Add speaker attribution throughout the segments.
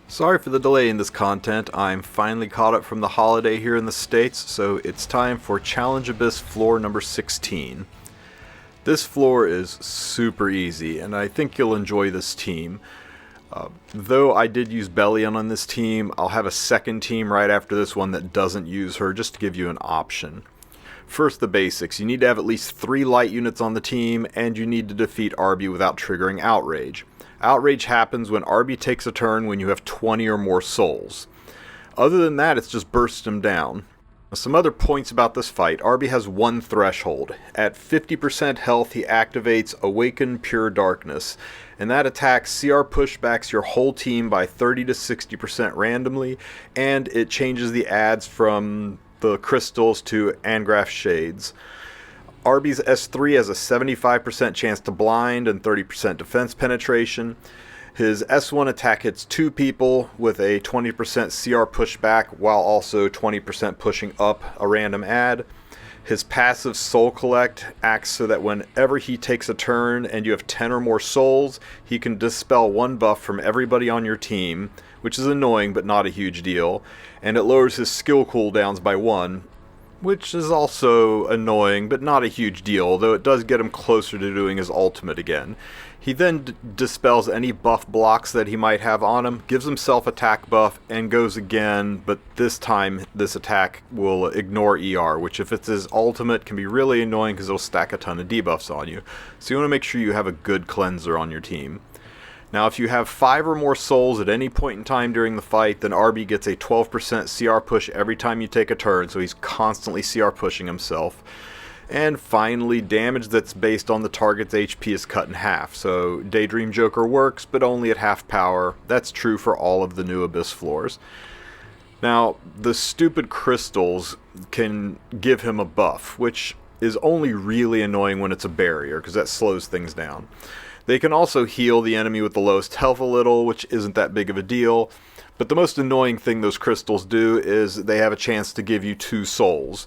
Speaker 1: Sorry for the delay in this content. I'm finally caught up from the holiday here in the States, so it's time for Challenge Abyss floor number 16. This floor is super easy, and I think you'll enjoy this team. Though I did use Belian on this team, I'll have a second team right after this one that doesn't use her, just to give you an option. First, the basics. You need to have at least 3 light units on the team, and you need to defeat Arby without triggering Outrage. Outrage happens when Arby takes a turn when you have 20 or more souls. Other than that, it's just burst him down. Some other points about this fight. Arby has one threshold. At 50% health, he activates Awaken Pure Darkness, and that attack CR pushbacks your whole team by 30 to 60% randomly, and it changes the adds from the crystals to Anghraf Shades. Arby's S3 has a 75% chance to blind and 30% defense penetration. His S1 attack hits 2 people with a 20% CR pushback while also 20% pushing up a random add. His passive Soul Collect acts so that whenever he takes a turn and you have 10 or more souls, he can dispel 1 buff from everybody on your team, which is annoying but not a huge deal. And it lowers his skill cooldowns by 1, which is also annoying, but not a huge deal, though it does get him closer to doing his ultimate again. He then dispels any buff blocks that he might have on him, gives himself attack buff, and goes again, but this time this attack will ignore ER, which if it's his ultimate can be really annoying because it'll stack a ton of debuffs on you. So you want to make sure you have a good cleanser on your team. Now, if you have 5 or more souls at any point in time during the fight, then Arby gets a 12% CR push every time you take a turn, so he's constantly CR pushing himself. And finally, damage that's based on the target's HP is cut in half, so Daydream Joker works, but only at half power. That's true for all of the new Abyss floors. Now, the stupid crystals can give him a buff, which is only really annoying when it's a barrier, because that slows things down. They can also heal the enemy with the lowest health a little, which isn't that big of a deal. But the most annoying thing those crystals do is they have a chance to give you 2 souls.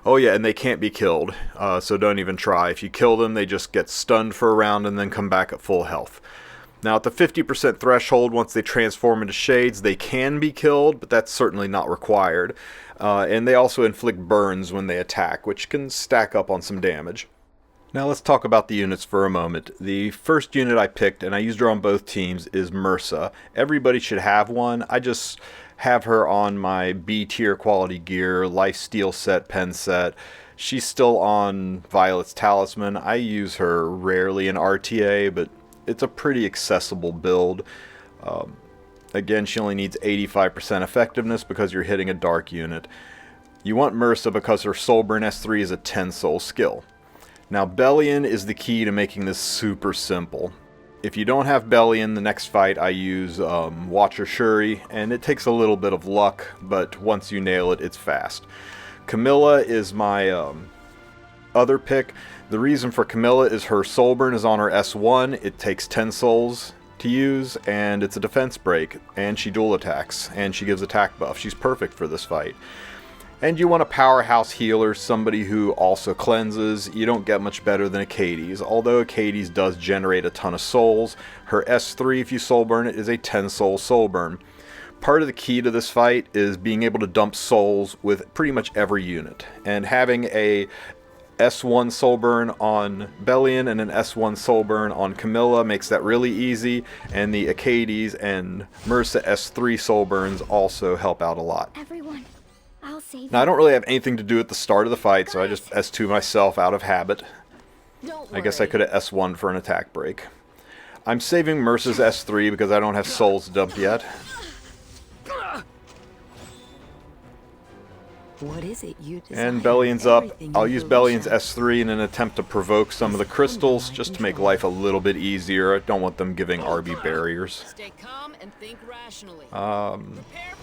Speaker 1: Oh yeah, and they can't be killed, so don't even try. If you kill them, they just get stunned for a round and then come back at full health. Now at the 50% threshold, once they transform into Shades, they can be killed, but that's certainly not required. And they also inflict burns when they attack, which can stack up on some damage. Now let's talk about the units for a moment. The first unit I picked, and I used her on both teams, is Myrsa. Everybody should have one. I just have her on my B tier quality gear, lifesteal set, pen set. She's still on Violet's Talisman. I use her rarely in RTA, but it's a pretty accessible build. Again, she only needs 85% effectiveness because you're hitting a dark unit. You want Myrsa because her Soulburn S3 is a 10 soul skill. Now, Belian is the key to making this super simple. If you don't have Belian, the next fight I use Watcher Shuri, and it takes a little bit of luck, but once you nail it, it's fast. Camilla is my other pick. The reason for Camilla is her Soulburn is on her S1. It takes 10 souls to use, and it's a defense break, and she dual attacks, and she gives attack buff. She's perfect for this fight. And you want a powerhouse healer, somebody who also cleanses. You don't get much better than Acades, although Acades does generate a ton of souls. Her S3, if you soulburn it, is a 10 soul soulburn. Part of the key to this fight is being able to dump souls with pretty much every unit. And having a S1 soulburn on Belian and an S1 soulburn on Camilla makes that really easy. And the Acades and Myrsa S3 soulburns also help out a lot.
Speaker 2: Everyone.
Speaker 1: Now, I don't really have anything to do at the start of the fight, so I just S2 myself out of habit. I guess I could have S1 for an attack break. I'm saving Myrsa's S3 because I don't have souls dumped yet.
Speaker 2: What is it you desire?
Speaker 1: And Belian's up. I'll use Belian's S3 in an attempt to provoke some of the crystals, just to make life a little bit easier. I don't want them giving Arby barriers.
Speaker 3: Stay calm and think rationally.
Speaker 1: I'll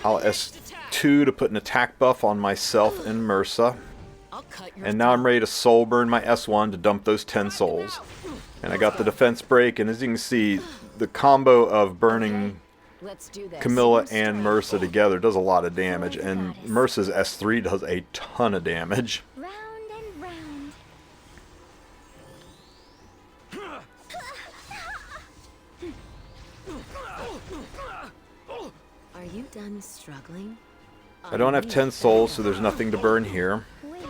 Speaker 1: S2 to put an attack buff on myself and Myrsa. And now I'm ready to soulburn my S1 to dump those 10 souls. And I got the defense break, and as you can see, the combo of burning Camilla and Myrsa together does a lot of damage, and Myrsa's S3 does a ton of damage.
Speaker 2: Round and round. Are you done struggling?
Speaker 1: I don't have 10 souls, so there's nothing to burn here.
Speaker 2: Wait.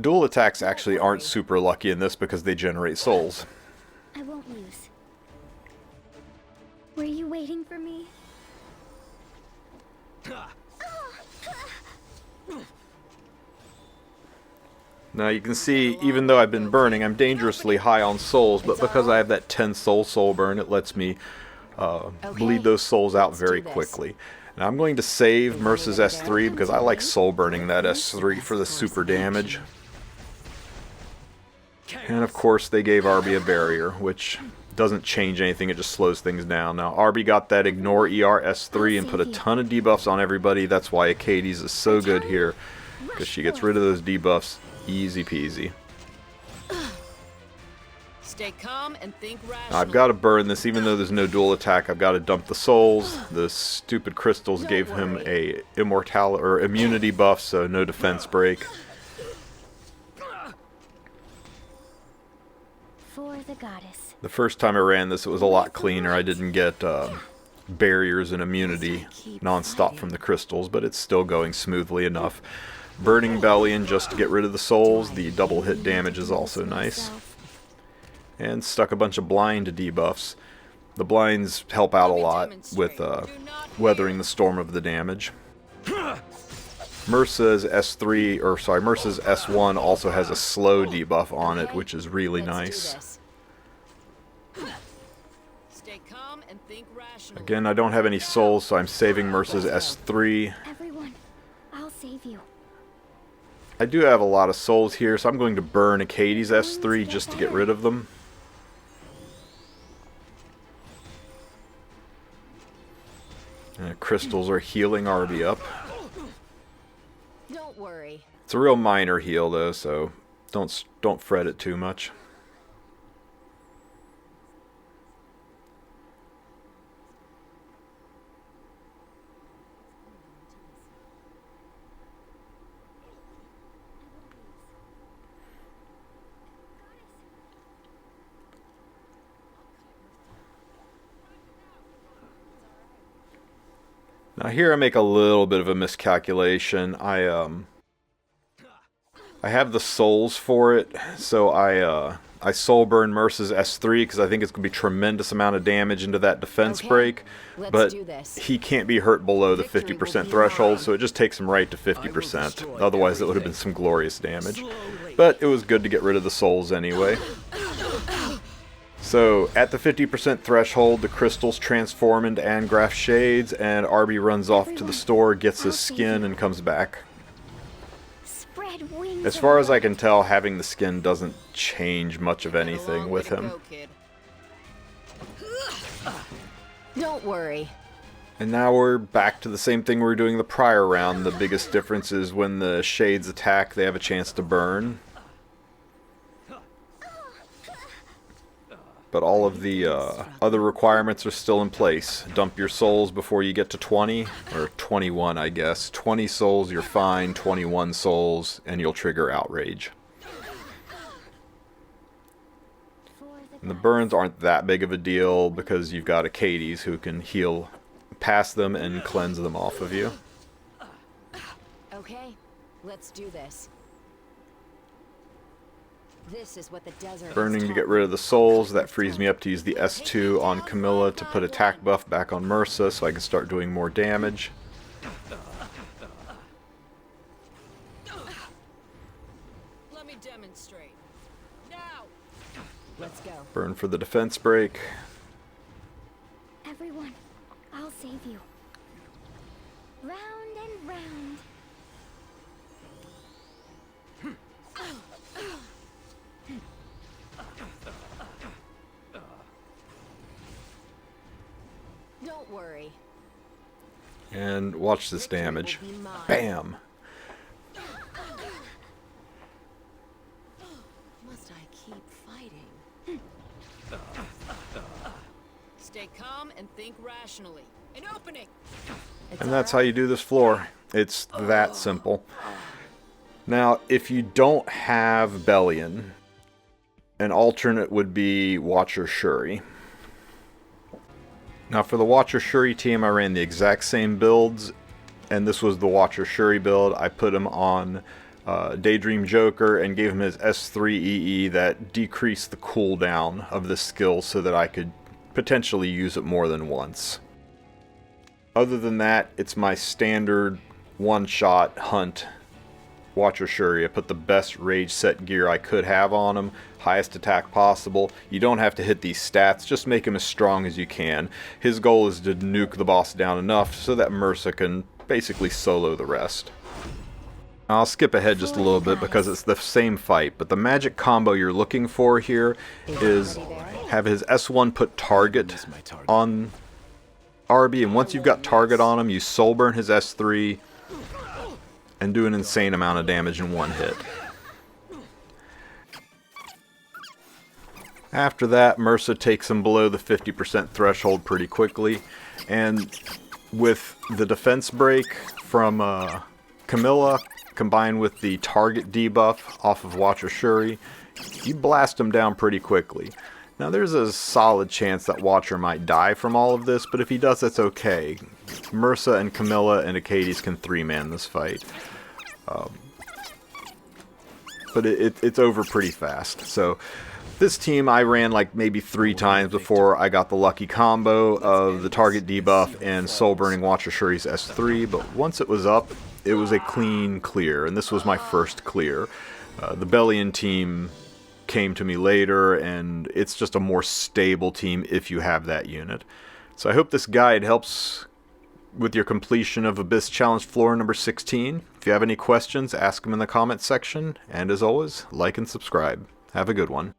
Speaker 1: Dual attacks actually aren't super lucky in this because they generate souls.
Speaker 2: I won't use. Were you waiting for me?
Speaker 1: Now you can see, even though I've been burning, I'm dangerously high on souls, but because I have that 10 soul burn, it lets me bleed those souls out very quickly. Now I'm going to save Merce's S3 because I like soul burning that S3 for the super damage. And of course they gave Arby a barrier, which doesn't change anything, it just slows things down. Now Arby got that ignore ER S3 and put a ton of debuffs on everybody. That's why Acades is so good here, because she gets rid of those debuffs easy peasy.
Speaker 3: Stay calm and think rationally.
Speaker 1: Now, I've got to burn this even though there's no dual attack. I've got to dump the souls. The stupid crystals gave him a immortality or immunity buff, so no defense break.
Speaker 2: For the goddess.
Speaker 1: The first time I ran this, it was a lot cleaner. I didn't get barriers and immunity non-stop from the crystals, but it's still going smoothly enough. Burning Belian just to get rid of the souls. The double hit damage is also nice. And stuck a bunch of blind debuffs. The blinds help out a lot with weathering the storm of the damage. Merce's S3, or sorry, Merce's S1 also has a slow debuff on it, which is really nice.
Speaker 3: Stay calm and think rationally.
Speaker 1: Again, I don't have any souls, so I'm saving Merce's S3.
Speaker 2: Everyone, I'll save you.
Speaker 1: I do have a lot of souls here, so I'm going to burn Acades S3 just to get rid of them. Crystals are healing Arby up.
Speaker 3: Don't worry.
Speaker 1: It's a real minor heal though, so don't fret it too much. Now here I make a little bit of a miscalculation. I have the souls for it, so I soul burn Merce's S3 because I think it's going to be tremendous amount of damage into that defense break, but he can't be hurt below the 50% threshold, so it just takes him right to 50%. Otherwise it would have been some glorious damage. But it was good to get rid of the souls anyway. So, at the 50% threshold, the crystals transform into Anghraf Shades, and Arby runs off to the store, gets his skin, and comes back. As far as I can tell, having the skin doesn't change much of anything with him.
Speaker 3: Don't worry.
Speaker 1: And now we're back to the same thing we were doing the prior round. The biggest difference is when the Shades attack, they have a chance to burn. But all of the other requirements are still in place. Dump your souls before you get to 20, or 21 I guess. 20 souls, you're fine. 21 souls, and you'll trigger Outrage. And the burns aren't that big of a deal because you've got Acades who can heal past them and cleanse them off of you.
Speaker 3: Okay, let's do this. This is what the desert
Speaker 1: Burning to get rid of the souls. That frees me up to use the S2 on Camilla to put attack buff back on Merca so I can start doing more damage.
Speaker 3: Let me demonstrate. Now. Let's go.
Speaker 1: Burn for the defense break.
Speaker 2: Everyone, I'll save you. Round and round.
Speaker 3: Don't worry.
Speaker 1: And watch this damage. Bam!
Speaker 3: Must I keep fighting? Stay calm and think rationally. An opening.
Speaker 1: And that's how you do this floor. It's that simple. Now, if you don't have Belian, an alternate would be Watcher Shuri. Now for the Watcher Shuri team, I ran the exact same builds, and this was the Watcher Shuri build. I put him on Daydream Joker and gave him his S3 EE that decreased the cooldown of this skill so that I could potentially use it more than once. Other than that, it's my standard one-shot hunt Watcher Shuri. I put the best rage set gear I could have on him, highest attack possible. You don't have to hit these stats, just make him as strong as you can. His goal is to nuke the boss down enough so that Mersa can basically solo the rest. I'll skip ahead just a little bit because it's the same fight, but the magic combo you're looking for here is have his S1 put target on Arby, and once you've got target on him, you soul burn his S3 and do an insane amount of damage in one hit. After that, Mersa takes him below the 50% threshold pretty quickly, and with the defense break from Camilla combined with the target debuff off of Watcher Shuri, you blast him down pretty quickly. Now there's a solid chance that Watcher might die from all of this, but if he does, that's okay. Mersa and Camilla and Achades can three-man this fight. But it's over pretty fast. So this team I ran like maybe 3 times before I got the lucky combo of the target debuff and soul burning Watcher Shuri's S3, but once it was up, it was a clean clear, and this was my first clear. The Belian team came to me later, and it's just a more stable team if you have that unit. So I hope this guide helps with your completion of Abyss Challenge Floor number 16. If you have any questions, ask them in the comments section, and as always, like and subscribe. Have a good one.